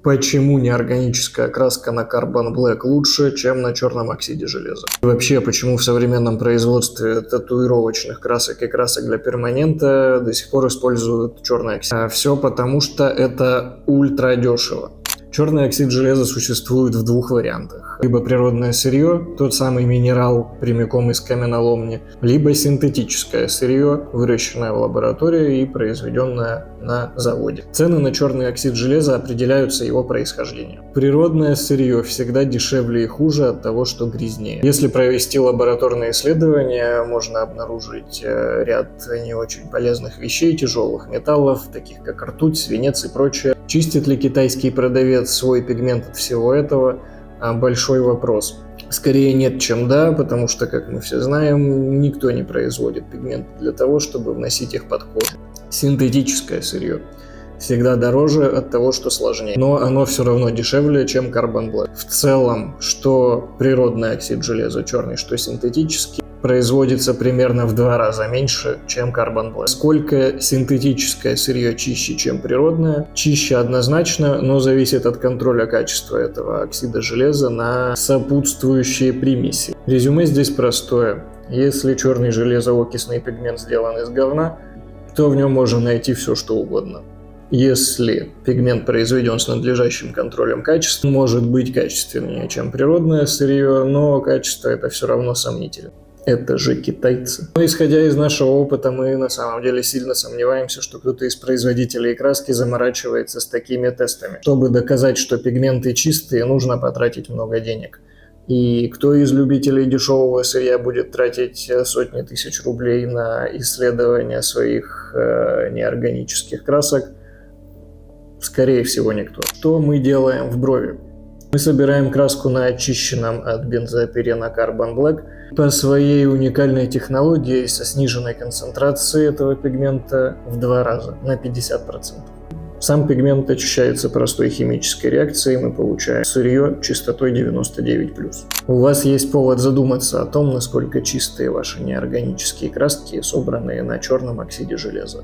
Почему неорганическая краска на Carbon Black лучше, чем на черном оксиде железа? И вообще, почему в современном производстве татуировочных красок и красок для перманента до сих пор используют черный оксид? Все потому, что это ультра дешево. Черный оксид железа существует в двух вариантах. Либо природное сырье, тот самый минерал прямиком из каменоломни, либо синтетическое сырье, выращенное в лаборатории и произведенное на заводе. Цены на черный оксид железа определяются его происхождением. Природное сырье всегда дешевле и хуже от того, что грязнее. Если провести лабораторные исследования, можно обнаружить ряд не очень полезных вещей, тяжелых металлов, таких как ртуть, свинец и прочее. Чистит ли китайский продавец свой пигмент от всего этого? Большой вопрос. Скорее нет, чем да, потому что, как мы все знаем, никто не производит пигменты для того, чтобы вносить их под кожу. Синтетическое сырье всегда дороже от того, что сложнее, но оно все равно дешевле, чем Carbon Black. В целом, что природный оксид железа черный, что синтетический, производится примерно в 2 раза меньше, чем Carbon Black. Сколько синтетическое сырье чище, чем природное? Чище однозначно, но зависит от контроля качества этого оксида железа на сопутствующие примеси. Резюме здесь простое. Если черный железоокисный пигмент сделан из говна, то в нем можно найти все, что угодно. Если пигмент произведен с надлежащим контролем качества, может быть качественнее, чем природное сырье, но качество это все равно сомнительно. Это же китайцы. Но исходя из нашего опыта, мы на самом деле сильно сомневаемся, что кто-то из производителей краски заморачивается с такими тестами. Чтобы доказать, что пигменты чистые, нужно потратить много денег. И кто из любителей дешевого сырья будет тратить сотни тысяч рублей на исследование своих неорганических красок? Скорее всего, никто. Что мы делаем в брови? Мы собираем краску на очищенном от бензопирена Carbon Black по своей уникальной технологии со сниженной концентрацией этого пигмента в 2 раза, на 50%. Сам пигмент очищается простой химической реакцией, мы получаем сырье чистотой 99+. У вас есть повод задуматься о том, насколько чистые ваши неорганические краски, собранные на черном оксиде железа.